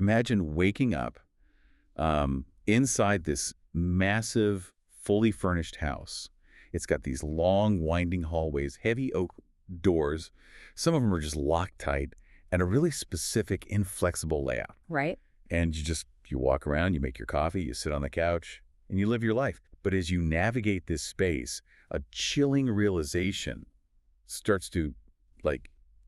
Imagine waking up inside this massive, fully furnished house. It's got these long, winding hallways, heavy oak doors. Some of them are just locked tight, and a really specific, inflexible layout. Right. And you walk around, you make your coffee, you sit on the couch, and you live your life. But as you navigate this space, a chilling realization starts to,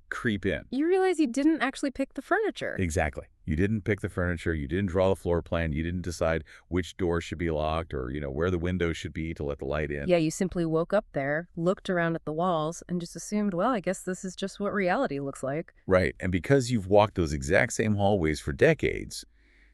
creep in. You realize you didn't actually pick the furniture. Exactly. You didn't pick the furniture, you didn't draw the floor plan, you didn't decide which door should be locked or, where the windows should be to let the light in. Yeah, you simply woke up there, looked around at the walls, and just assumed, well, I guess this is just what reality looks like. Right. And because you've walked those exact same hallways for decades,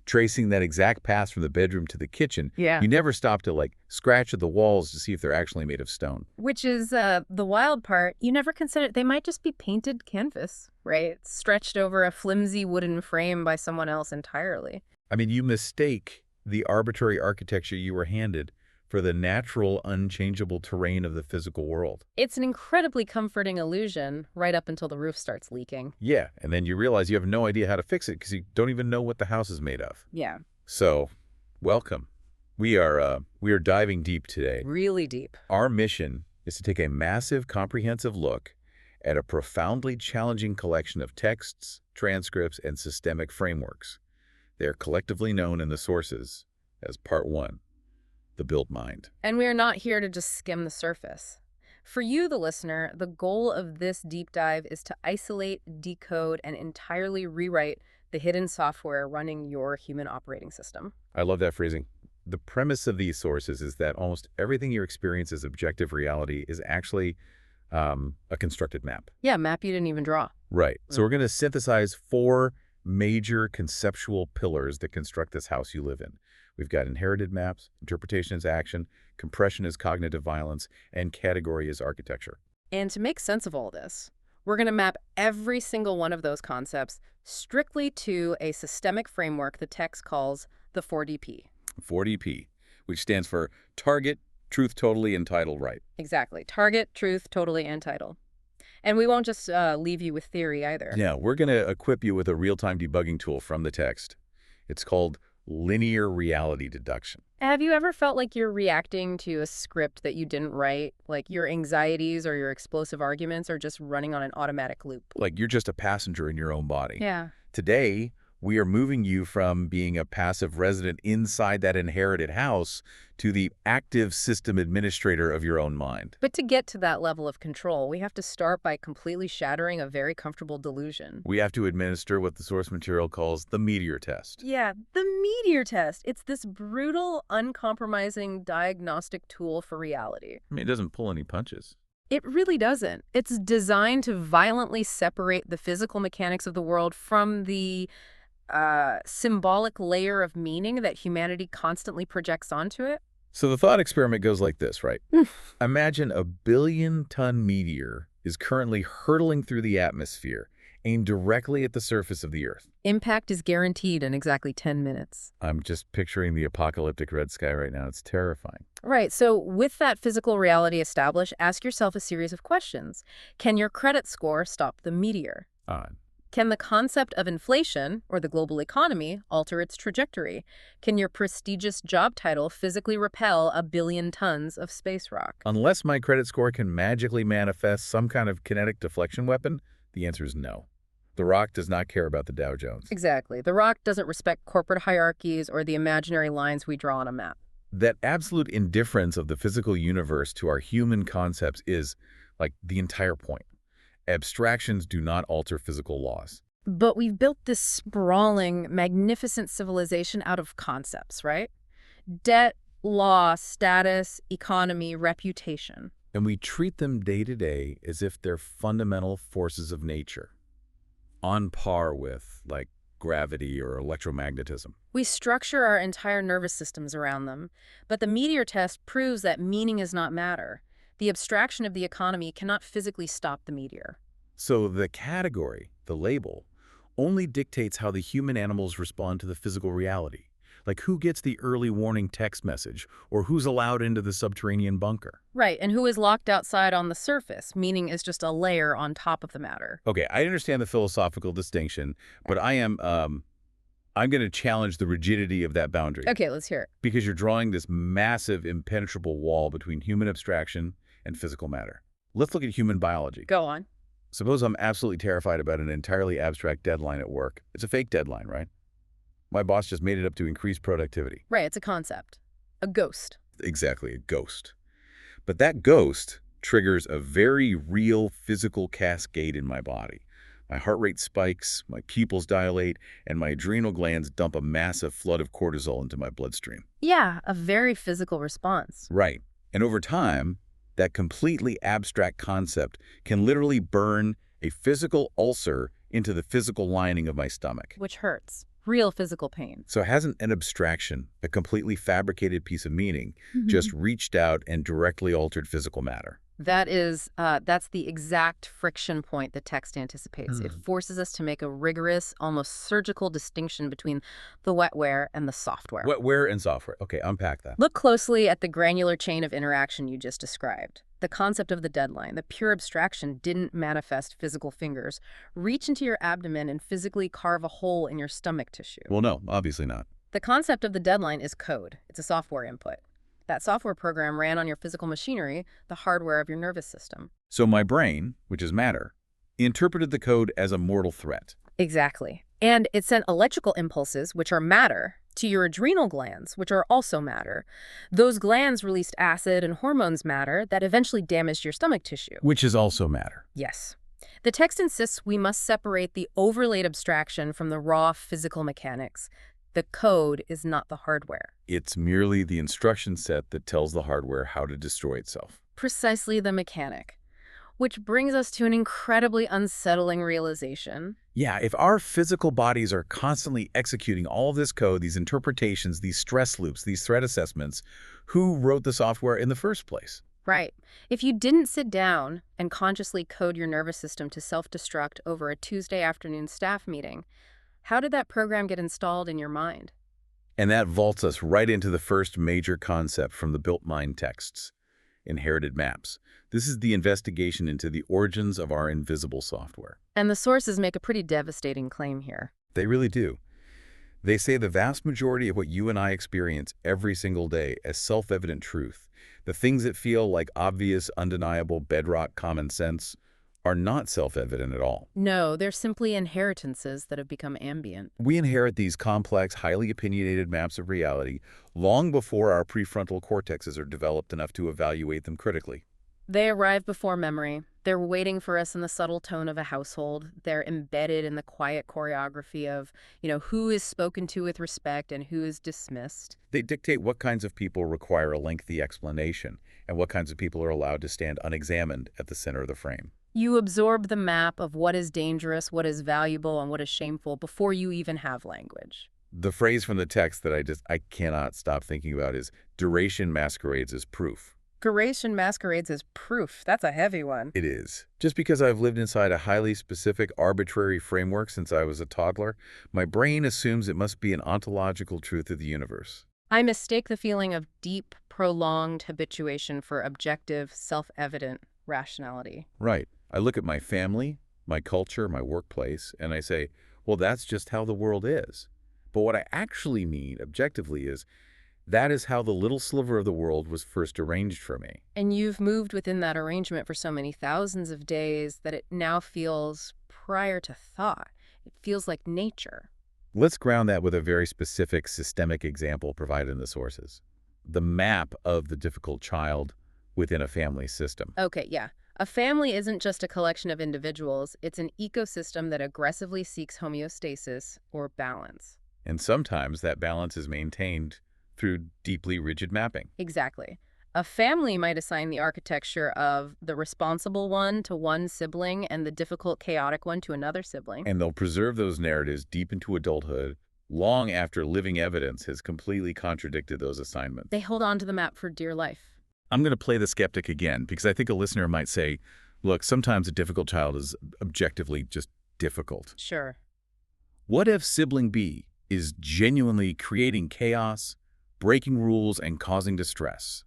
tracing that exact path from the bedroom to the kitchen, Yeah. you never stop to, scratch at the walls to see if they're actually made of stone. Which is the wild part. You never considered they might just be painted canvas, right? Stretched over a flimsy wooden frame by someone else entirely. I mean, you mistake the arbitrary architecture you were handed for the natural, unchangeable terrain of the physical world. It's an incredibly comforting illusion right up until the roof starts leaking. Yeah, and then you realize you have no idea how to fix it because you don't even know what the house is made of. Yeah. So, welcome. We are diving deep today. Really deep. Our mission is to take a massive, comprehensive look at a profoundly challenging collection of texts, transcripts, and systemic frameworks. They are collectively known in the sources as Part 1, the built mind. And we are not here to just skim the surface. For you, the listener, the goal of this deep dive is to isolate, decode, and entirely rewrite the hidden software running your human operating system. I love that phrasing. The premise of these sources is that almost everything you experience as objective reality is actually a constructed map. Yeah, map you didn't even draw. Right. So we're going to synthesize 4 major conceptual pillars that construct this house you live in. We've got inherited maps, interpretation as action, compression as cognitive violence, and category as architecture. And to make sense of all this, we're going to map every single one of those concepts strictly to a systemic framework the text calls the 4DP. 4DP, which stands for Target, Truth Totally, and Title Right. Exactly. Target, truth, totally, and title. And we won't just leave you with theory either. Yeah, we're going to equip you with a real-time debugging tool from the text. It's called linear reality deduction. Have you ever felt like you're reacting to a script that you didn't write? Like your anxieties or your explosive arguments are just running on an automatic loop? Like you're just a passenger in your own body. Yeah. Today, we are moving you from being a passive resident inside that inherited house to the active system administrator of your own mind. But to get to that level of control, we have to start by completely shattering a very comfortable delusion. We have to administer what the source material calls the meteor test. Yeah, the meteor test. It's this brutal, uncompromising diagnostic tool for reality. I mean, it doesn't pull any punches. It really doesn't. It's designed to violently separate the physical mechanics of the world from the symbolic layer of meaning that humanity constantly projects onto it. So the thought experiment goes like this, right? Imagine a billion-ton meteor is currently hurtling through the atmosphere, aimed directly at the surface of the Earth. Impact is guaranteed in exactly 10 minutes. I'm just picturing the apocalyptic red sky right now. It's terrifying. Right, so with that physical reality established, ask yourself a series of questions. Can your credit score stop the meteor? Odd. Can the concept of inflation, or the global economy, alter its trajectory? Can your prestigious job title physically repel a billion tons of space rock? Unless my credit score can magically manifest some kind of kinetic deflection weapon, the answer is no. The Rock does not care about the Dow Jones. Exactly. The Rock doesn't respect corporate hierarchies or the imaginary lines we draw on a map. That absolute indifference of the physical universe to our human concepts is, the entire point. Abstractions do not alter physical laws. But we've built this sprawling, magnificent civilization out of concepts, right? Debt, law, status, economy, reputation. And we treat them day to day as if they're fundamental forces of nature, on par with, gravity or electromagnetism. We structure our entire nervous systems around them, but the meteor test proves that meaning is not matter. The abstraction of the economy cannot physically stop the meteor. So the category, the label, only dictates how the human animals respond to the physical reality. Like who gets the early warning text message, or who's allowed into the subterranean bunker. Right, and who is locked outside on the surface, meaning is just a layer on top of the matter. Okay, I understand the philosophical distinction, but I am I'm going to challenge the rigidity of that boundary. Okay, let's hear it. Because you're drawing this massive, impenetrable wall between human abstraction and physical matter. Let's look at human biology. Go on. Suppose I'm absolutely terrified about an entirely abstract deadline at work. It's a fake deadline, right? My boss just made it up to increase productivity. Right, it's a concept. A ghost. Exactly, a ghost. But that ghost triggers a very real physical cascade in my body. My heart rate spikes, my pupils dilate, and my adrenal glands dump a massive flood of cortisol into my bloodstream. Yeah, a very physical response. Right. And over time, that completely abstract concept can literally burn a physical ulcer into the physical lining of my stomach. Which hurts. Real physical pain. So hasn't an abstraction, a completely fabricated piece of meaning, just reached out and directly altered physical matter? That's the exact friction point the text anticipates. It forces us to make a rigorous, almost surgical distinction between the wetware and the software. Wetware and software. Okay, unpack that. Look closely at the granular chain of interaction you just described. The concept of the deadline, the pure abstraction, didn't manifest physical fingers. Reach into your abdomen and physically carve a hole in your stomach tissue. Well, no, obviously not. The concept of the deadline is code. It's a software input. That software program ran on your physical machinery, the hardware of your nervous system. So my brain, which is matter, interpreted the code as a mortal threat. Exactly. And it sent electrical impulses, which are matter, to your adrenal glands, which are also matter. Those glands released acid and hormones matter that eventually damaged your stomach tissue. Which is also matter. Yes. The text insists we must separate the overlaid abstraction from the raw physical mechanics. The code is not the hardware. It's merely the instruction set that tells the hardware how to destroy itself. Precisely the mechanic. Which brings us to an incredibly unsettling realization. Yeah, if our physical bodies are constantly executing all of this code, these interpretations, these stress loops, these threat assessments, who wrote the software in the first place? Right. If you didn't sit down and consciously code your nervous system to self-destruct over a Tuesday afternoon staff meeting, how did that program get installed in your mind? And that vaults us right into the first major concept from the Built Mind texts, inherited maps. This is the investigation into the origins of our invisible software. And the sources make a pretty devastating claim here. They really do. They say the vast majority of what you and I experience every single day as self-evident truth, the things that feel like obvious, undeniable, bedrock common sense, are not self-evident at all. No, they're simply inheritances that have become ambient. We inherit these complex, highly opinionated maps of reality long before our prefrontal cortexes are developed enough to evaluate them critically. They arrive before memory. They're waiting for us in the subtle tone of a household. They're embedded in the quiet choreography of, who is spoken to with respect and who is dismissed. They dictate what kinds of people require a lengthy explanation and what kinds of people are allowed to stand unexamined at the center of the frame. You absorb the map of what is dangerous, what is valuable, and what is shameful before you even have language. The phrase from the text that I cannot stop thinking about is, duration masquerades as proof. Duration masquerades as proof. That's a heavy one. It is. Just because I've lived inside a highly specific, arbitrary framework since I was a toddler, my brain assumes it must be an ontological truth of the universe. I mistake the feeling of deep, prolonged habituation for objective, self-evident rationality. Right. I look at my family, my culture, my workplace, and I say, well, that's just how the world is. But what I actually mean, objectively, is that is how the little sliver of the world was first arranged for me. And you've moved within that arrangement for so many thousands of days that it now feels prior to thought. It feels like nature. Let's ground that with a very specific systemic example provided in the sources. The map of the difficult child within a family system. Okay, yeah. A family isn't just a collection of individuals. It's an ecosystem that aggressively seeks homeostasis or balance. And sometimes that balance is maintained through deeply rigid mapping. Exactly. A family might assign the architecture of the responsible one to one sibling and the difficult, chaotic one to another sibling. And they'll preserve those narratives deep into adulthood, long after living evidence has completely contradicted those assignments. They hold on to the map for dear life. I'm going to play the skeptic again, because I think a listener might say, look, sometimes a difficult child is objectively just difficult. Sure. What if sibling B is genuinely creating chaos, breaking rules, and causing distress?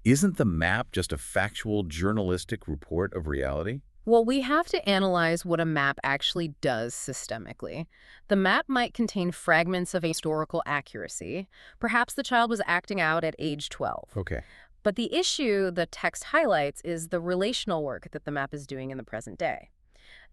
Isn't the map just a factual, journalistic report of reality? Well, we have to analyze what a map actually does systemically. The map might contain fragments of historical accuracy. Perhaps the child was acting out at age 12. Okay. But the issue the text highlights is the relational work that the map is doing in the present day.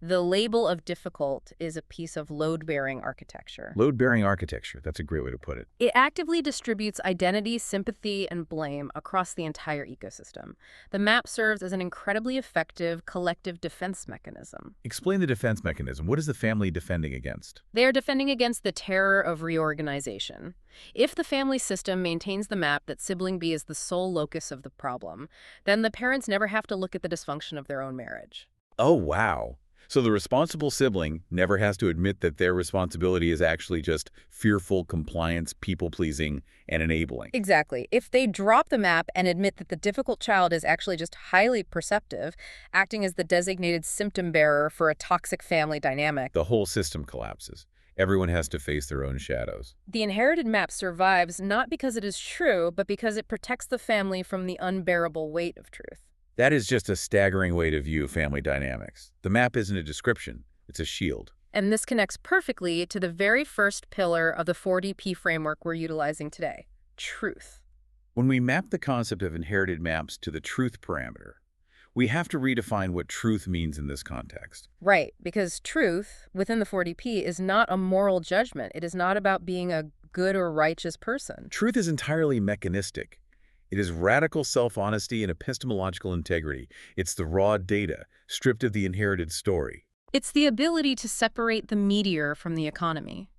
The label of difficult is a piece of load-bearing architecture. Load-bearing architecture, that's a great way to put it. It actively distributes identity, sympathy, and blame across the entire ecosystem. The map serves as an incredibly effective collective defense mechanism. Explain the defense mechanism. What is the family defending against? They are defending against the terror of reorganization. If the family system maintains the map that sibling B is the sole locus of the problem, then the parents never have to look at the dysfunction of their own marriage. Oh, wow. So the responsible sibling never has to admit that their responsibility is actually just fearful compliance, people-pleasing, and enabling. Exactly. If they drop the map and admit that the difficult child is actually just highly perceptive, acting as the designated symptom bearer for a toxic family dynamic, The whole system collapses. Everyone has to face their own shadows. the inherited map survives not because it is true, but because it protects the family from the unbearable weight of truth. That is just a staggering way to view family dynamics. The map isn't a description, it's a shield. And this connects perfectly to the very first pillar of the 4DP framework we're utilizing today, truth. When we map the concept of inherited maps to the truth parameter, we have to redefine what truth means in this context. Right, because truth within the 4DP is not a moral judgment. It is not about being a good or righteous person. Truth is entirely mechanistic. It is radical self-honesty and epistemological integrity. It's the raw data, stripped of the inherited story. It's the ability to separate the meteor from the economy.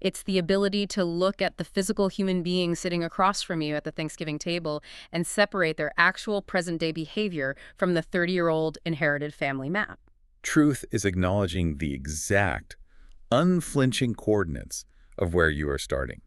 It's the ability to look at the physical human being sitting across from you at the Thanksgiving table and separate their actual present-day behavior from the 30-year-old inherited family map. Truth is acknowledging the exact, unflinching coordinates of where you are starting.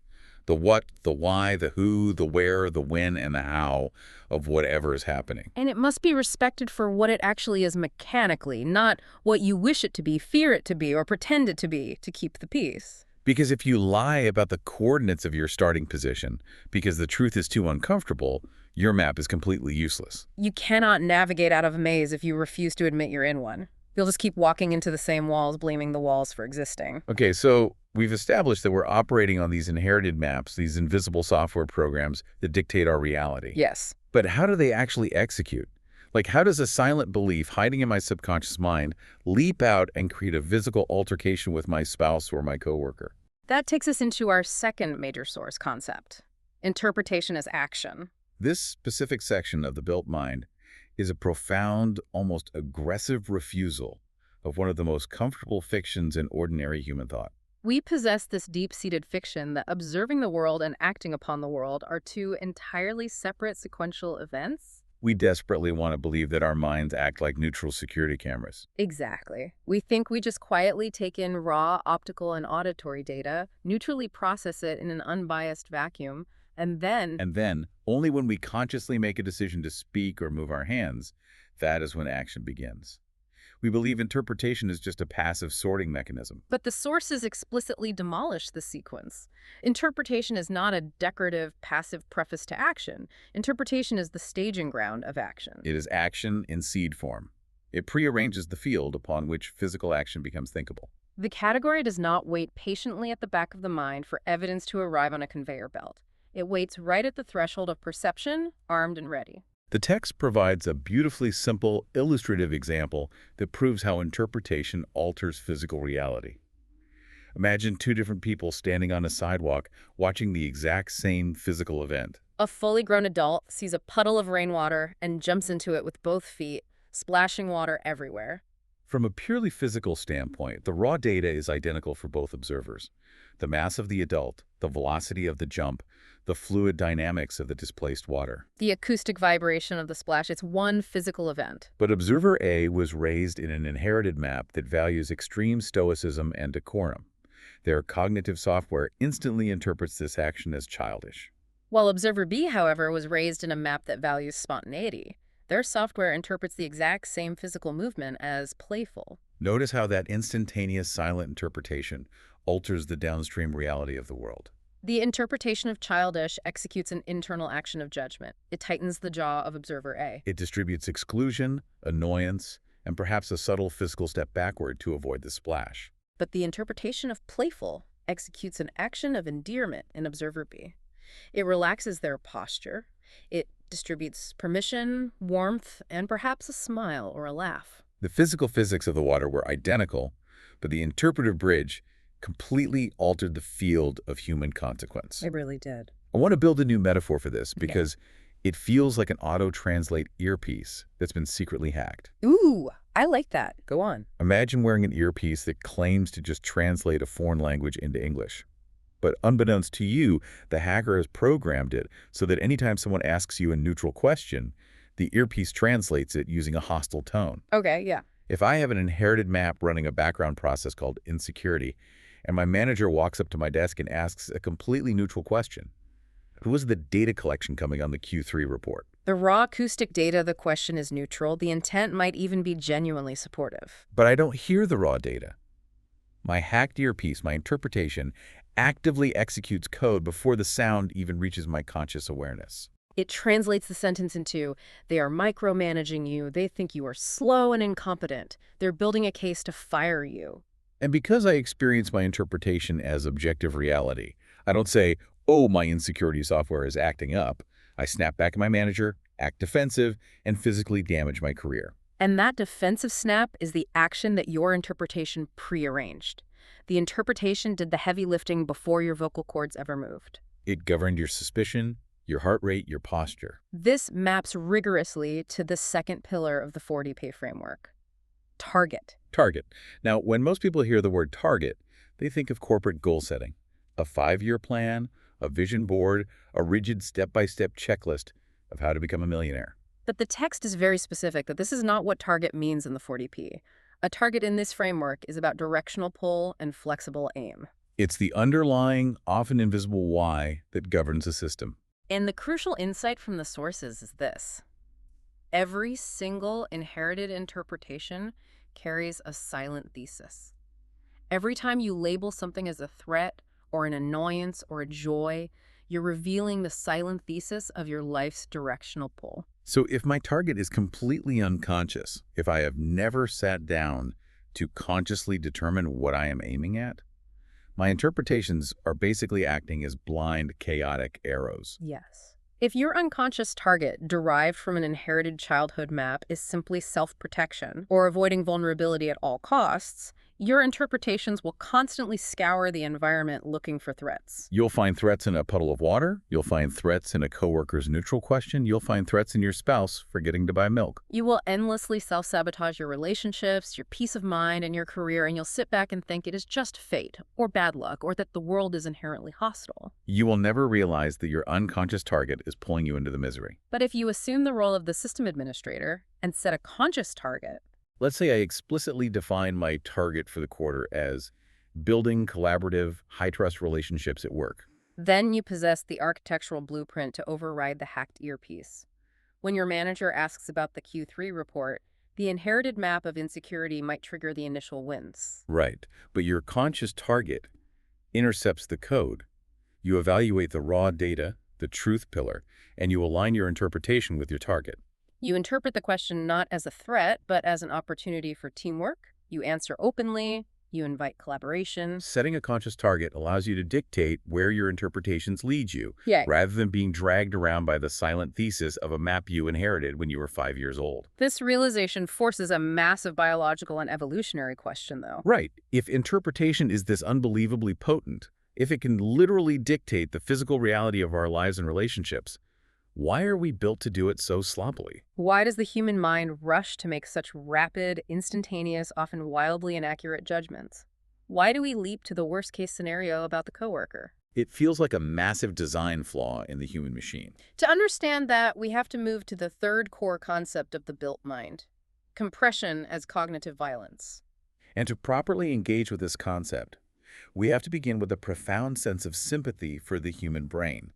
The what, the why, the who, the where, the when, and the how of whatever is happening. And it must be respected for what it actually is mechanically, not what you wish it to be, fear it to be, or pretend it to be to keep the peace. Because if you lie about the coordinates of your starting position because the truth is too uncomfortable, your map is completely useless. You cannot navigate out of a maze if you refuse to admit you're in one. You'll just keep walking into the same walls, blaming the walls for existing. Okay, so we've established that we're operating on these inherited maps, these invisible software programs that dictate our reality. Yes. But how do they actually execute? Like, how does a silent belief hiding in my subconscious mind leap out and create a physical altercation with my spouse or my coworker? That takes us into our second major source concept, interpretation as action. This specific section of the built mind is a profound, almost aggressive refusal of one of the most comfortable fictions in ordinary human thought. We possess this deep-seated fiction that observing the world and acting upon the world are two entirely separate sequential events. We desperately want to believe that our minds act like neutral security cameras. Exactly. We think we just quietly take in raw optical and auditory data, neutrally process it in an unbiased vacuum, and then, only when we consciously make a decision to speak or move our hands, that is when action begins. We believe interpretation is just a passive sorting mechanism. But the sources explicitly demolish the sequence. Interpretation is not a decorative, passive preface to action. Interpretation is the staging ground of action. It is action in seed form. It prearranges the field upon which physical action becomes thinkable. The category does not wait patiently at the back of the mind for evidence to arrive on a conveyor belt. It waits right at the threshold of perception, armed and ready. The text provides a beautifully simple, illustrative example that proves how interpretation alters physical reality. Imagine two different people standing on a sidewalk watching the exact same physical event. A fully grown adult sees a puddle of rainwater and jumps into it with both feet, splashing water everywhere. From a purely physical standpoint, the raw data is identical for both observers. The mass of the adult, the velocity of the jump, the fluid dynamics of the displaced water. The acoustic vibration of the splash, it's one physical event. But observer A was raised in an inherited map that values extreme stoicism and decorum. Their cognitive software instantly interprets this action as childish. While observer B, however, was raised in a map that values spontaneity. Their software interprets the exact same physical movement as playful. Notice how that instantaneous silent interpretation alters the downstream reality of the world. The interpretation of childish executes an internal action of judgment. It tightens the jaw of observer A. It distributes exclusion, annoyance, and perhaps a subtle physical step backward to avoid the splash. But the interpretation of playful executes an action of endearment in observer B. It relaxes their posture. It distributes permission, warmth, and perhaps a smile or a laugh. The physical physics of the water were identical, but the interpretive bridge completely altered the field of human consequence. It really did. I want to build a new metaphor for this Okay. because it feels like an auto-translate earpiece that's been secretly hacked. Ooh, I like that. Go on. Imagine wearing an earpiece that claims to just translate a foreign language into English. But unbeknownst to you, the hacker has programmed it so that anytime someone asks you a neutral question, the earpiece translates it using a hostile tone. Okay, yeah. If I have an inherited map running a background process called insecurity, and my manager walks up to my desk and asks a completely neutral question, who is the data collection coming on the Q3 report? The raw acoustic data, the question is neutral. The intent might even be genuinely supportive. But I don't hear the raw data. My hacked earpiece, my interpretation, actively executes code before the sound even reaches my conscious awareness. It translates the sentence into, they are micromanaging you, they think you are slow and incompetent, they're building a case to fire you. And because I experience my interpretation as objective reality, I don't say, oh, my insecurity software is acting up. I snap back at my manager, act defensive, and physically damage my career. And that defensive snap is the action that your interpretation prearranged. The interpretation did the heavy lifting before your vocal cords ever moved. It governed your suspicion, your heart rate, your posture. This maps rigorously to the second pillar of the 4DP framework. Target. Target. Now, when most people hear the word target, they think of corporate goal setting, a 5-year plan, a vision board, a rigid step-by-step checklist of how to become a millionaire. But the text is very specific that this is not what target means in the 4DP. A target in this framework is about directional pull and flexible aim. It's the underlying, often invisible why that governs a system. And the crucial insight from the sources is this. Every single inherited interpretation carries a silent thesis. Every time you label something as a threat or an annoyance or a joy, you're revealing the silent thesis of your life's directional pull. So if my target is completely unconscious, if I have never sat down to consciously determine what I am aiming at, my interpretations are basically acting as blind, chaotic arrows. Yes. If your unconscious target derived from an inherited childhood map is simply self-protection or avoiding vulnerability at all costs, your interpretations will constantly scour the environment looking for threats. You'll find threats in a puddle of water. You'll find threats in a coworker's neutral question. You'll find threats in your spouse forgetting to buy milk. You will endlessly self-sabotage your relationships, your peace of mind, and your career, and you'll sit back and think it is just fate or bad luck or that the world is inherently hostile. You will never realize that your unconscious target is pulling you into the misery. But if you assume the role of the system administrator and set a conscious target, Let's say I explicitly define my target for the quarter as building collaborative, high-trust relationships at work. then you possess the architectural blueprint to override the hacked earpiece. When your manager asks about the Q3 report, the inherited map of insecurity might trigger the initial wins. Right, but your conscious target intercepts the code. You evaluate the raw data, the truth pillar, and you align your interpretation with your target. You interpret the question not as a threat, but as an opportunity for teamwork. You answer openly. You invite collaboration. Setting a conscious target allows you to dictate where your interpretations lead you, Yeah. rather than being dragged around by the silent thesis of a map you inherited when you were 5 years old. This realization forces a massive biological and evolutionary question, though. Right. If interpretation is this unbelievably potent, if it can literally dictate the physical reality of our lives and relationships, why are we built to do it so sloppily? Why does the human mind rush to make such rapid, instantaneous, often wildly inaccurate judgments? Why do we leap to the worst-case scenario about the coworker? It feels like a massive design flaw in the human machine. To understand that, we have to move to the third core concept of the built mind, compression as cognitive violence. And to properly engage with this concept, we have to begin with a profound sense of sympathy for the human brain.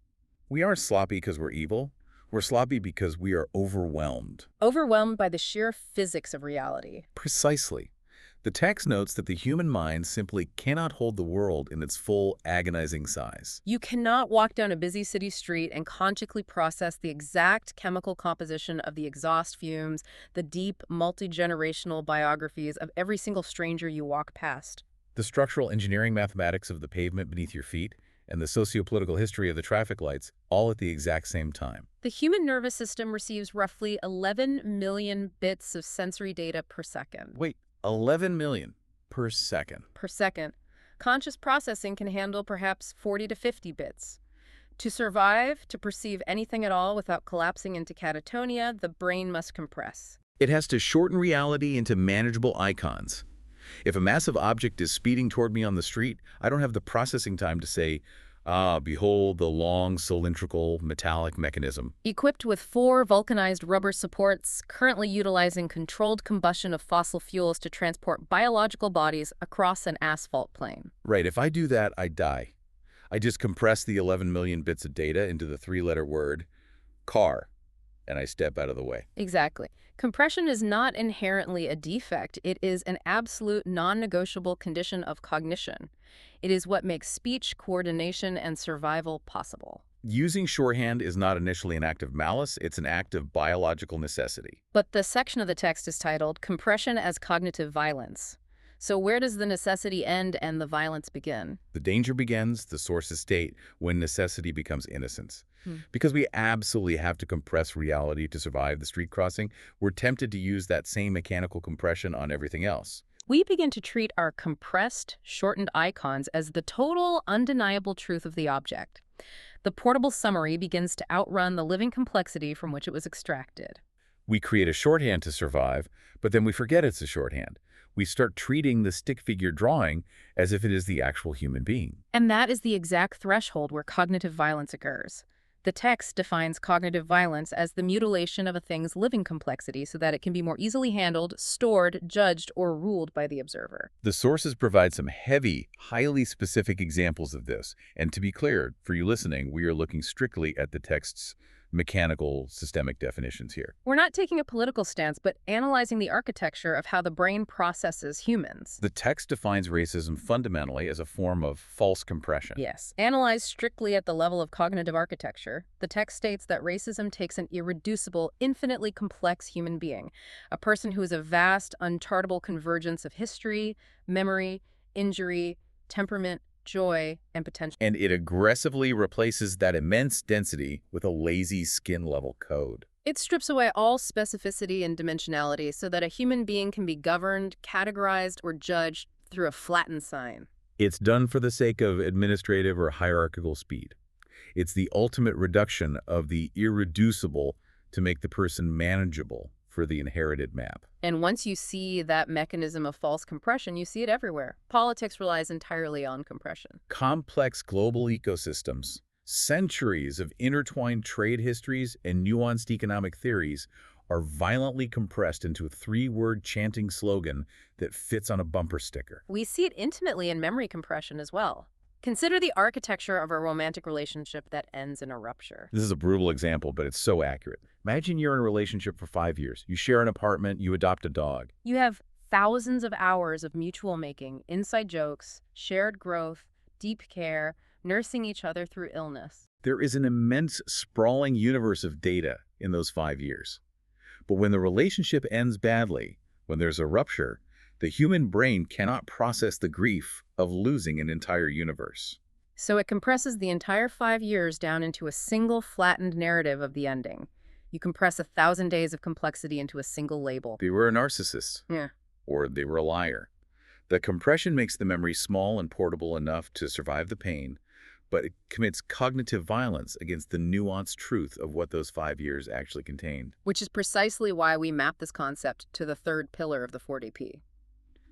We aren't sloppy because we're evil. We're sloppy because we are overwhelmed. Overwhelmed by the sheer physics of reality. Precisely. The text notes that the human mind simply cannot hold the world in its full, agonizing size. You cannot walk down a busy city street and consciously process the exact chemical composition of the exhaust fumes, the deep, multi-generational biographies of every single stranger you walk past. The structural engineering mathematics of the pavement beneath your feet and the socio-political history of the traffic lights, all at the exact same time. The human nervous system receives roughly 11 million bits of sensory data per second. Wait, 11 million per second. Per second. Conscious processing can handle perhaps 40 to 50 bits. To survive, to perceive anything at all without collapsing into catatonia, the brain must compress. It has to shorten reality into manageable icons. If a massive object is speeding toward me on the street, I don't have the processing time to say, "Ah, behold the long cylindrical metallic mechanism." Equipped with 4 vulcanized rubber supports, currently utilizing controlled combustion of fossil fuels to transport biological bodies across an asphalt plain. Right, if I do that, I die. I just compress the 11 million bits of data into the 3-letter word, car, and I step out of the way. Exactly. Compression is not inherently a defect. It is an absolute non-negotiable condition of cognition. It is what makes speech, coordination, and survival possible. Using shorthand is not initially an act of malice, it's an act of biological necessity. But the section of the text is titled Compression as Cognitive Violence. So where does the necessity end and the violence begin? The danger begins, the sources state, when necessity becomes innocence. Because we absolutely have to compress reality to survive the street crossing, we're tempted to use that same mechanical compression on everything else. We begin to treat our compressed, shortened icons as the total, undeniable truth of the object. The portable summary begins to outrun the living complexity from which it was extracted. We create a shorthand to survive, but then we forget it's a shorthand. We start treating the stick figure drawing as if it is the actual human being. And that is the exact threshold where cognitive violence occurs. The text defines cognitive violence as the mutilation of a thing's living complexity so that it can be more easily handled, stored, judged, or ruled by the observer. The sources provide some heavy, highly specific examples of this. And to be clear, for you listening, we are looking strictly at the text's mechanical, systemic definitions here. We're not taking a political stance, but analyzing the architecture of how the brain processes humans. The text defines racism fundamentally as a form of false compression. Yes. Analyzed strictly at the level of cognitive architecture, the text states that racism takes an irreducible, infinitely complex human being, a person who is a vast, unchartable convergence of history, memory, injury, temperament, joy, and potential. And it aggressively replaces that immense density with a lazy skin-level code. It strips away all specificity and dimensionality so that a human being can be governed, categorized, or judged through a flattened sign. It's done for the sake of administrative or hierarchical speed. It's the ultimate reduction of the irreducible to make the person manageable for the inherited map. And once you see that mechanism of false compression, you see it everywhere. Politics relies entirely on compression. Complex global ecosystems, centuries of intertwined trade histories, and nuanced economic theories are violently compressed into a 3-word chanting slogan that fits on a bumper sticker. We see it intimately in memory compression as well. Consider the architecture of a romantic relationship that ends in a rupture. This is a brutal example, but it's so accurate. Imagine you're in a relationship for 5 years. You share an apartment, you adopt a dog. You have thousands of hours of mutual making, inside jokes, shared growth, deep care, nursing each other through illness. There is an immense, sprawling universe of data in those 5 years. But when the relationship ends badly, when there's a rupture, the human brain cannot process the grief of losing an entire universe. So it compresses the entire 5 years down into a single flattened narrative of the ending. You compress 1,000 days of complexity into a single label. They were a narcissist. Yeah. Or they were a liar. The compression makes the memory small and portable enough to survive the pain, but it commits cognitive violence against the nuanced truth of what those 5 years actually contained. Which is precisely why we map this concept to the third pillar of the 4DP.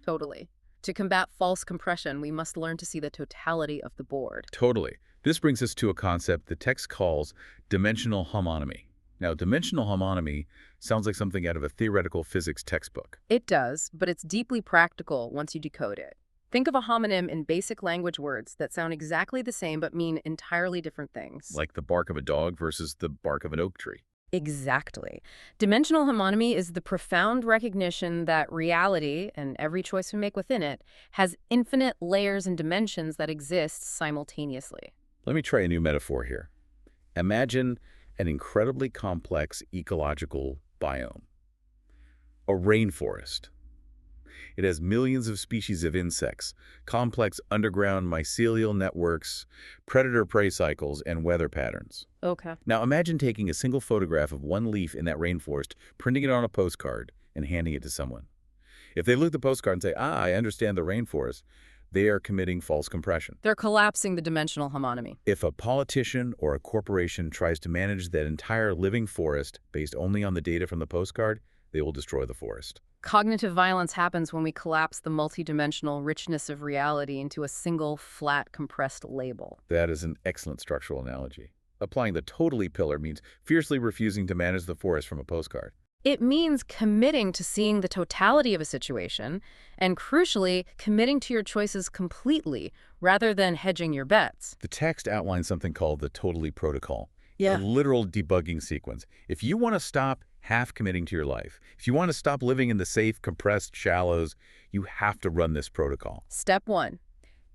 Totally. To combat false compression, we must learn to see the totality of the board. Totally. This brings us to a concept the text calls dimensional homonymy. Now, dimensional homonymy sounds like something out of a theoretical physics textbook. It does, but it's deeply practical once you decode it. Think of a homonym in basic language words that sound exactly the same but mean entirely different things. Like the bark of a dog versus the bark of an oak tree. Exactly. Dimensional homonymy is the profound recognition that reality, and every choice we make within it, has infinite layers and dimensions that exist simultaneously. Let me try a new metaphor here. Imagine an incredibly complex ecological biome, a rainforest. It has millions of species of insects, complex underground mycelial networks, predator-prey cycles, and weather patterns. Okay. Now imagine taking a single photograph of one leaf in that rainforest, printing it on a postcard, and handing it to someone. If they look at the postcard and say, I understand the rainforest, they are committing false compression. They're collapsing the dimensional homonymy. If a politician or a corporation tries to manage that entire living forest based only on the data from the postcard, they will destroy the forest. Cognitive violence happens when we collapse the multidimensional richness of reality into a single, flat, compressed label. That is an excellent structural analogy. Applying the totally pillar means fiercely refusing to manage the forest from a postcard. It means committing to seeing the totality of a situation and, crucially, committing to your choices completely rather than hedging your bets. The text outlines something called the totally protocol, Yeah. a literal debugging sequence. If you want to stop half committing to your life, if you want to stop living in the safe, compressed shallows, you have to run this protocol. Step 1.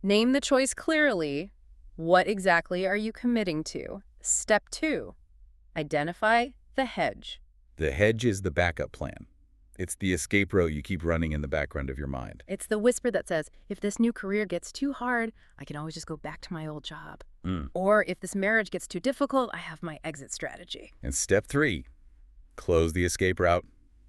Name the choice clearly. What exactly are you committing to? Step 2. Identify the hedge. The hedge is the backup plan. It's the escape route you keep running in the background of your mind. It's the whisper that says, if this new career gets too hard, I can always just go back to my old job. Or if this marriage gets too difficult, I have my exit strategy. And step 3, close the escape route,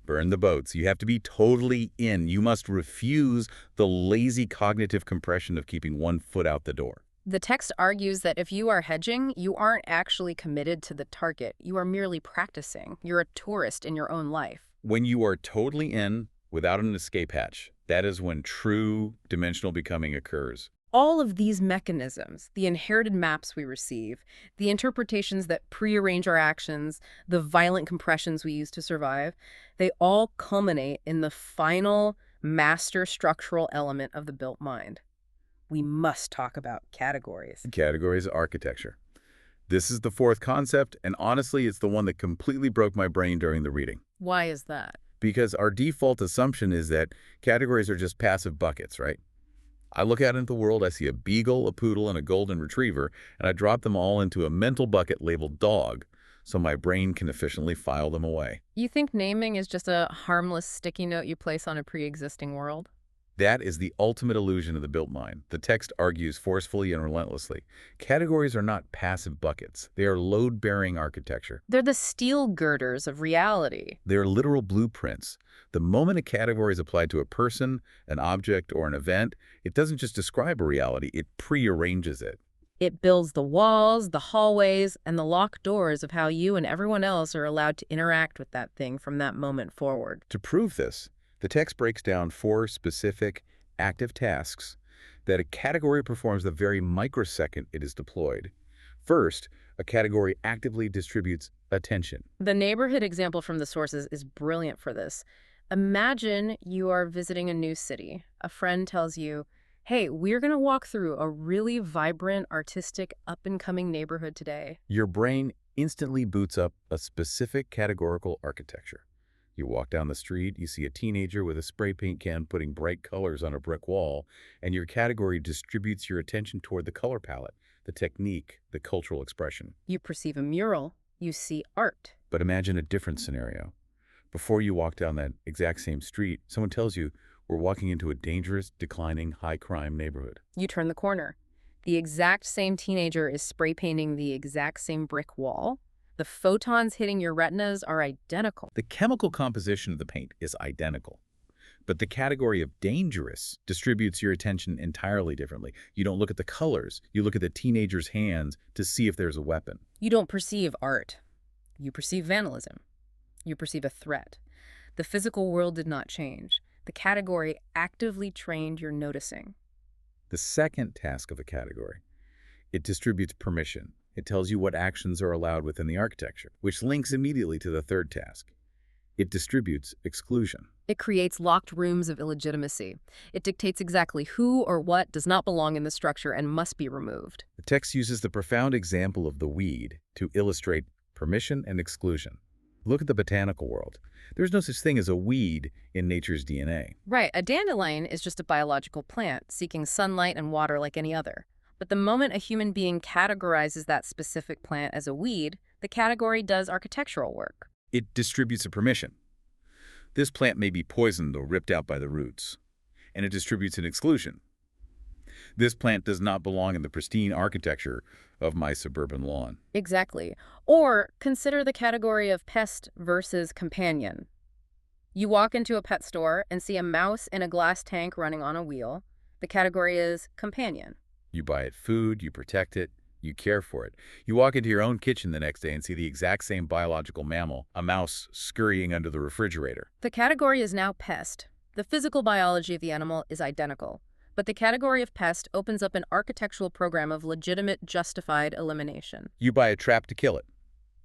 burn the boats. You have to be totally in. You must refuse the lazy cognitive compression of keeping one foot out the door. The text argues that if you are hedging, you aren't actually committed to the target. You are merely practicing. You're a tourist in your own life. When you are totally in without an escape hatch, that is when true dimensional becoming occurs. All of these mechanisms, the inherited maps we receive, the interpretations that prearrange our actions, the violent compressions we use to survive, they all culminate in the final master structural element of the built mind. We must talk about categories. Categories of architecture. This is the fourth concept, and honestly, it's the one that completely broke my brain during the reading. Why is that? Because our default assumption is that categories are just passive buckets, right? I look out into the world, I see a beagle, a poodle, and a golden retriever, and I drop them all into a mental bucket labeled dog, so my brain can efficiently file them away. You think naming is just a harmless sticky note you place on a pre-existing world? That is the ultimate illusion of the built mind. The text argues forcefully and relentlessly. Categories are not passive buckets. They are load-bearing architecture. They're the steel girders of reality. They are literal blueprints. The moment a category is applied to a person, an object, or an event, it doesn't just describe a reality, it prearranges it. It builds the walls, the hallways, and the locked doors of how you and everyone else are allowed to interact with that thing from that moment forward. To prove this, the text breaks down 4 specific active tasks that a category performs the very microsecond it is deployed. First, a category actively distributes attention. The neighborhood example from the sources is brilliant for this. Imagine you are visiting a new city. A friend tells you, hey, we're going to walk through a really vibrant, artistic, up-and-coming neighborhood today. Your brain instantly boots up a specific categorical architecture. You walk down the street, you see a teenager with a spray paint can putting bright colors on a brick wall, and your category distributes your attention toward the color palette, the technique, the cultural expression. You perceive a mural, you see art. But imagine a different scenario. Before you walk down that exact same street, someone tells you, we're walking into a dangerous, declining, high-crime neighborhood. You turn the corner. The exact same teenager is spray painting the exact same brick wall. The photons hitting your retinas are identical. The chemical composition of the paint is identical, but the category of dangerous distributes your attention entirely differently. You don't look at the colors, you look at the teenager's hands to see if there's a weapon. You don't perceive art. You perceive vandalism. You perceive a threat. The physical world did not change. The category actively trained your noticing. The second task of the category, it distributes permission. It tells you what actions are allowed within the architecture, which links immediately to the third task. It distributes exclusion. It creates locked rooms of illegitimacy. It dictates exactly who or what does not belong in the structure and must be removed. The text uses the profound example of the weed to illustrate permission and exclusion. Look at the botanical world. There's no such thing as a weed in nature's DNA. Right, a dandelion is just a biological plant seeking sunlight and water like any other. But the moment a human being categorizes that specific plant as a weed, the category does architectural work. It distributes a permission. This plant may be poisoned or ripped out by the roots, and it distributes an exclusion. This plant does not belong in the pristine architecture of my suburban lawn. Exactly. Or consider the category of pest versus companion. You walk into a pet store and see a mouse in a glass tank running on a wheel. The category is companion. You buy it food, you protect it, you care for it. You walk into your own kitchen the next day and see the exact same biological mammal, a mouse, scurrying under the refrigerator. The category is now pest. The physical biology of the animal is identical. But the category of pest opens up an architectural program of legitimate, justified elimination. You buy a trap to kill it.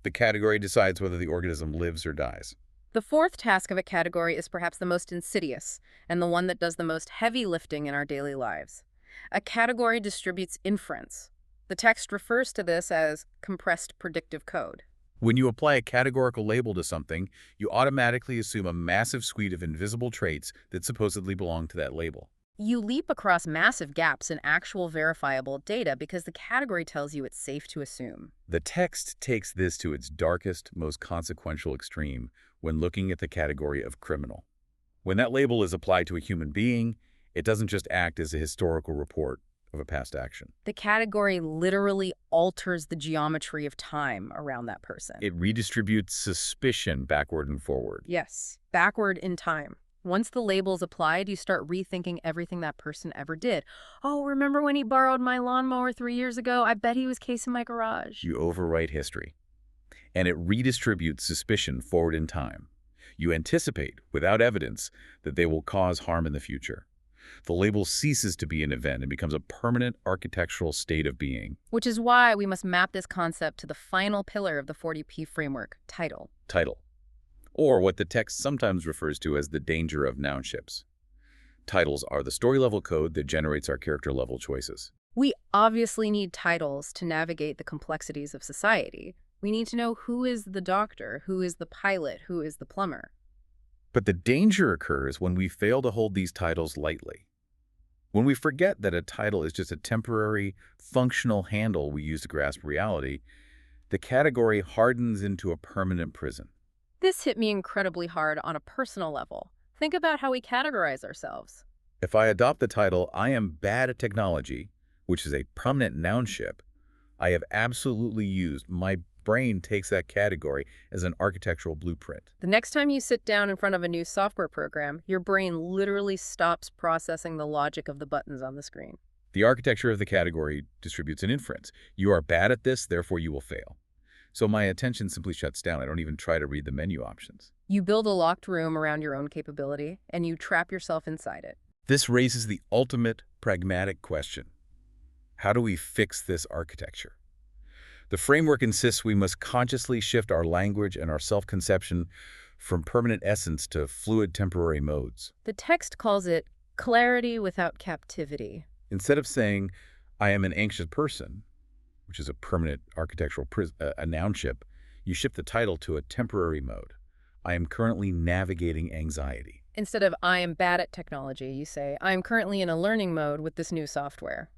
The category decides whether the organism lives or dies. The fourth task of a category is perhaps the most insidious, and the one that does the most heavy lifting in our daily lives. A category distributes inference. The text refers to this as compressed predictive code. When you apply a categorical label to something, you automatically assume a massive suite of invisible traits that supposedly belong to that label. You leap across massive gaps in actual verifiable data because the category tells you it's safe to assume. The text takes this to its darkest, most consequential extreme when looking at the category of criminal. When that label is applied to a human being, it doesn't just act as a historical report of a past action. The category literally alters the geometry of time around that person. It redistributes suspicion backward and forward. Yes, backward in time. Once the label's applied, you start rethinking everything that person ever did. Oh, remember when he borrowed my lawnmower 3 years ago? I bet he was casing my garage. You overwrite history, and it redistributes suspicion forward in time. You anticipate, without evidence, that they will cause harm in the future. The label ceases to be an event and becomes a permanent architectural state of being. Which is why we must map this concept to the final pillar of the 40P framework, title. Title, or what the text sometimes refers to as the danger of nounships. Titles are the story-level code that generates our character-level choices. We obviously need titles to navigate the complexities of society. We need to know who is the doctor, who is the pilot, who is the plumber. But the danger occurs when we fail to hold these titles lightly. When we forget that a title is just a temporary, functional handle we use to grasp reality, the category hardens into a permanent prison. This hit me incredibly hard on a personal level. Think about how we categorize ourselves. If I adopt the title, I am bad at technology, which is a permanent nounship, I have absolutely used. My brain takes that category as an architectural blueprint. The next time you sit down in front of a new software program, your brain literally stops processing the logic of the buttons on the screen. The architecture of the category distributes an inference. You are bad at this, therefore you will fail. So my attention simply shuts down. I don't even try to read the menu options. You build a locked room around your own capability, and you trap yourself inside it. This raises the ultimate pragmatic question. How do we fix this architecture? The framework insists we must consciously shift our language and our self-conception from permanent essence to fluid temporary modes. The text calls it clarity without captivity. Instead of saying, I am an anxious person, which is a permanent architectural a nounship, you shift the title to a temporary mode. I am currently navigating anxiety. Instead of I am bad at technology, you say I am currently in a learning mode with this new software.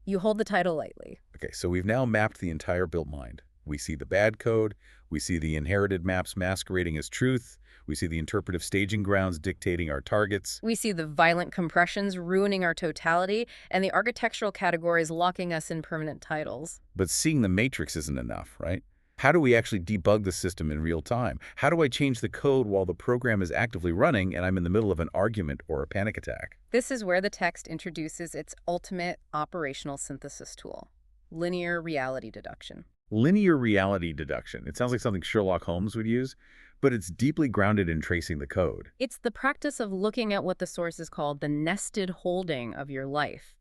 You hold the title lightly. Okay, so we've now mapped the entire built mind. We see the bad code, we see the inherited maps masquerading as truth, we see the interpretive staging grounds dictating our targets. We see the violent compressions ruining our totality, and the architectural categories locking us in permanent titles. But seeing the matrix isn't enough, right? How do we actually debug the system in real time? How do I change the code while the program is actively running and I'm in the middle of an argument or a panic attack? This is where the text introduces its ultimate operational synthesis tool, linear reality deduction. Linear reality deduction. It sounds like something Sherlock Holmes would use, but it's deeply grounded in tracing the code. It's the practice of looking at what the sources call the nested holding of your life.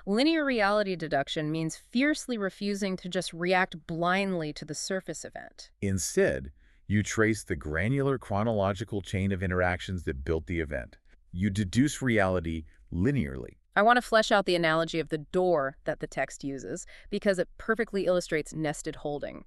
Linear reality deduction means fiercely refusing to just react blindly to the surface event. Instead, you trace the granular chronological chain of interactions that built the event. You deduce reality linearly. I want to flesh out the analogy of the door that the text uses because it perfectly illustrates nested holding.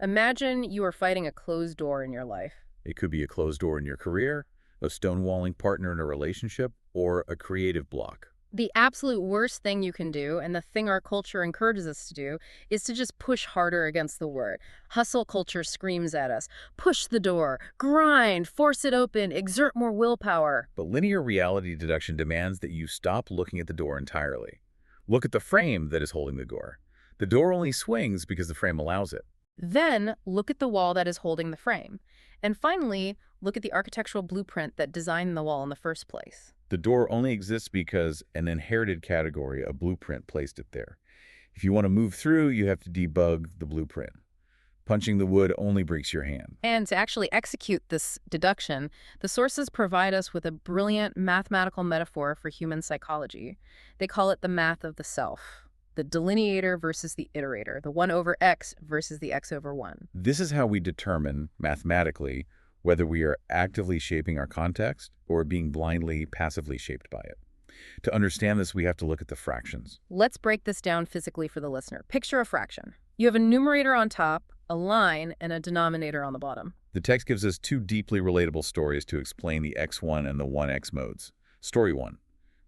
Imagine you are fighting a closed door in your life. It could be a closed door in your career, a stonewalling partner in a relationship, or a creative block. The absolute worst thing you can do, and the thing our culture encourages us to do, is to just push harder against the word. Hustle culture screams at us. Push the door, grind, force it open, exert more willpower. But linear reality deduction demands that you stop looking at the door entirely. Look at the frame that is holding the door. The door only swings because the frame allows it. Then look at the wall that is holding the frame. And finally, look at the architectural blueprint that designed the wall in the first place. The door only exists because an inherited category, a blueprint, placed it there. If you want to move through, you have to debug the blueprint. Punching the wood only breaks your hand. And to actually execute this deduction, the sources provide us with a brilliant mathematical metaphor for human psychology. They call it the math of the self, the delineator versus the iterator, the 1 over x versus the x over 1. This is how we determine, mathematically, whether we are actively shaping our context or being blindly, passively shaped by it. To understand this, we have to look at the fractions. Let's break this down physically for the listener. Picture a fraction. You have a numerator on top, a line, and a denominator on the bottom. The text gives us two deeply relatable stories to explain the x1 and the 1x modes. Story 1,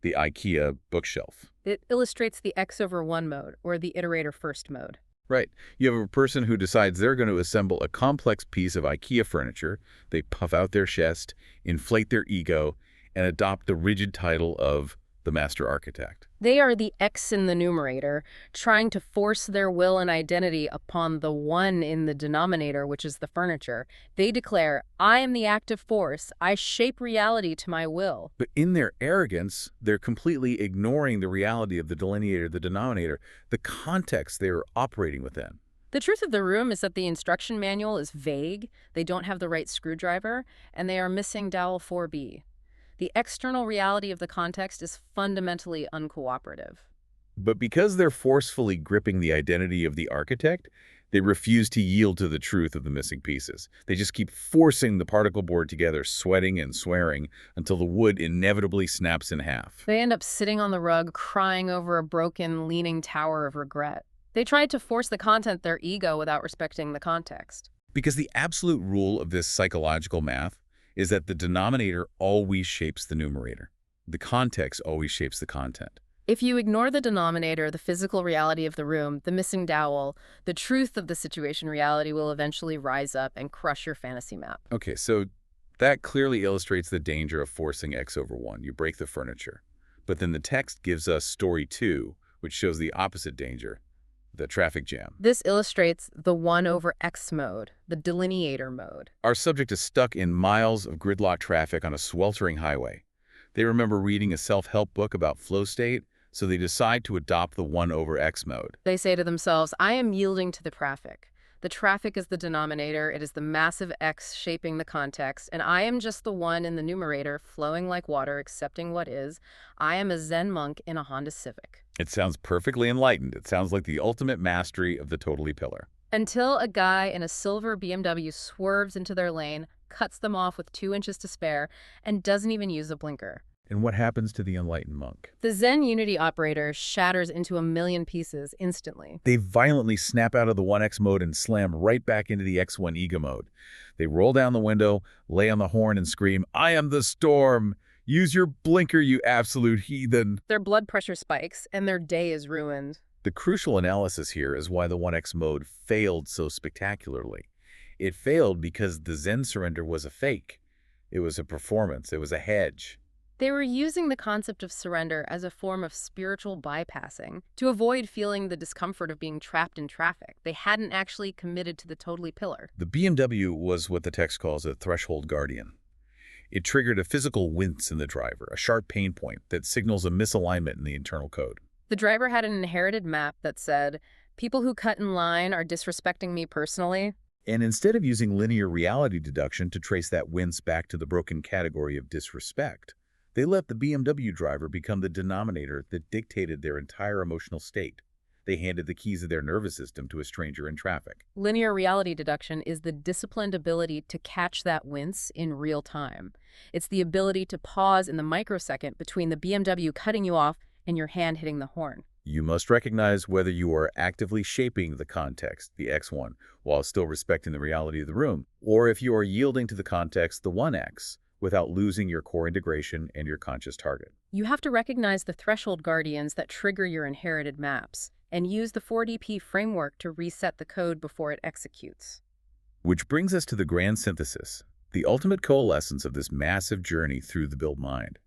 the IKEA bookshelf. It illustrates the x over 1 mode, or the iterator first mode. Right. You have a person who decides they're going to assemble a complex piece of IKEA furniture. They puff out their chest, inflate their ego, and adopt the rigid title of the master architect. They are the x in the numerator, trying to force their will and identity upon the 1 in the denominator, which is the furniture. They declare, I am the active force. I shape reality to my will. But in their arrogance, they're completely ignoring the reality of the delineator, the denominator, the context they are operating within. The truth of the room is that the instruction manual is vague, they don't have the right screwdriver, and they are missing dowel 4B. The external reality of the context is fundamentally uncooperative. But because they're forcefully gripping the identity of the architect, they refuse to yield to the truth of the missing pieces. They just keep forcing the particle board together, sweating and swearing, until the wood inevitably snaps in half. They end up sitting on the rug, crying over a broken, leaning tower of regret. They tried to force the content their ego without respecting the context. Because the absolute rule of this psychological math is that the denominator always shapes the numerator. The context always shapes the content. If you ignore the denominator, the physical reality of the room, the missing dowel, the truth of the situation reality will eventually rise up and crush your fantasy map. Okay, so that clearly illustrates the danger of forcing x over 1. You break the furniture. But then the text gives us story 2, which shows the opposite danger, the traffic jam. This illustrates the 1 over x mode, the delineator mode. Our subject is stuck in miles of gridlock traffic on a sweltering highway. They remember reading a self-help book about flow state, so they decide to adopt the 1 over x mode. They say to themselves, I am yielding to the traffic. The traffic is the denominator, it is the massive X shaping the context, and I am just the 1 in the numerator, flowing like water, accepting what is. I am a Zen monk in a Honda Civic. It sounds perfectly enlightened. It sounds like the ultimate mastery of the totally pillar. Until a guy in a silver BMW swerves into their lane, cuts them off with 2 inches to spare, and doesn't even use a blinker. And what happens to the enlightened monk? The Zen Unity operator shatters into a million pieces instantly. They violently snap out of the 1x mode and slam right back into the x1 ego mode. They roll down the window, lay on the horn, and scream, I am the storm! Use your blinker, you absolute heathen! Their blood pressure spikes, and their day is ruined. The crucial analysis here is why the 1x mode failed so spectacularly. It failed because the Zen surrender was a fake. It was a performance. It was a hedge. They were using the concept of surrender as a form of spiritual bypassing to avoid feeling the discomfort of being trapped in traffic. They hadn't actually committed to the totally pillar. The BMW was what the text calls a threshold guardian. It triggered a physical wince in the driver, a sharp pain point that signals a misalignment in the internal code. The driver had an inherited map that said, people who cut in line are disrespecting me personally. And instead of using linear reality deduction to trace that wince back to the broken category of disrespect, they let the BMW driver become the denominator that dictated their entire emotional state. They handed the keys of their nervous system to a stranger in traffic. Linear reality deduction is the disciplined ability to catch that wince in real time. It's the ability to pause in the microsecond between the BMW cutting you off and your hand hitting the horn. You must recognize whether you are actively shaping the context, the X1, while still respecting the reality of the room, or if you are yielding to the context, the 1X, without losing your core integration and your conscious target. You have to recognize the threshold guardians that trigger your inherited maps and use the 4DP framework to reset the code before it executes. Which brings us to the grand synthesis, the ultimate coalescence of this massive journey through the built mind.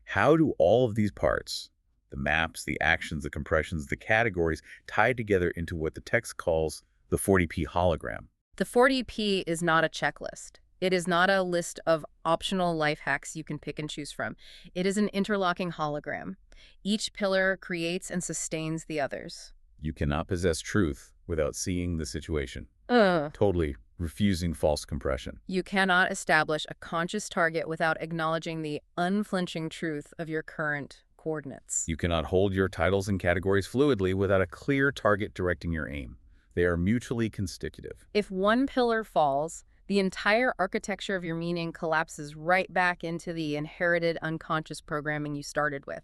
How do all of these parts, the maps, the actions, the compressions, the categories, tie together into what the text calls the 40p hologram? The 4DP is not a checklist. It is not a list of optional life hacks you can pick and choose from. It is an interlocking hologram. Each pillar creates and sustains the others. You cannot possess truth without seeing the situation. Ugh. Totally refusing false compression. You cannot establish a conscious target without acknowledging the unflinching truth of your current coordinates. You cannot hold your titles and categories fluidly without a clear target directing your aim. They are mutually constitutive. If one pillar falls, the entire architecture of your meaning collapses right back into the inherited unconscious programming you started with.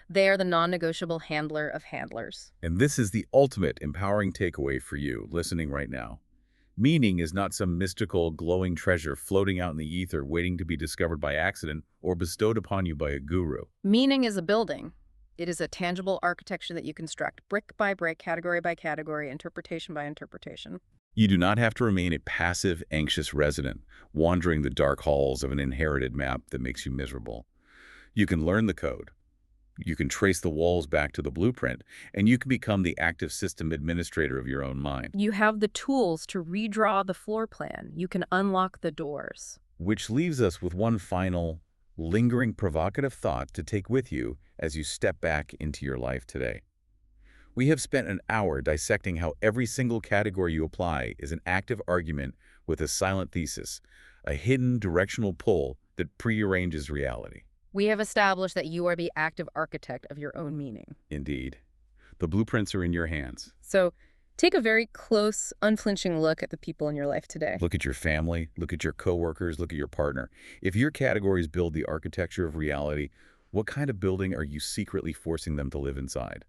They are the non-negotiable handler of handlers. And this is the ultimate empowering takeaway for you listening right now. Meaning is not some mystical, glowing treasure floating out in the ether waiting to be discovered by accident or bestowed upon you by a guru. Meaning is a building. It is a tangible architecture that you construct brick by brick, category by category, interpretation by interpretation. You do not have to remain a passive, anxious resident, wandering the dark halls of an inherited map that makes you miserable. You can learn the code. You can trace the walls back to the blueprint, and you can become the active system administrator of your own mind. You have the tools to redraw the floor plan. You can unlock the doors. Which leaves us with one final, lingering, provocative thought to take with you as you step back into your life today. We have spent an hour dissecting how every single category you apply is an active argument with a silent thesis, a hidden directional pull that prearranges reality. We have established that you are the active architect of your own meaning. Indeed. The blueprints are in your hands. So take a very close, unflinching look at the people in your life today. Look at your family, look at your coworkers, look at your partner. If your categories build the architecture of reality, what kind of building are you secretly forcing them to live inside?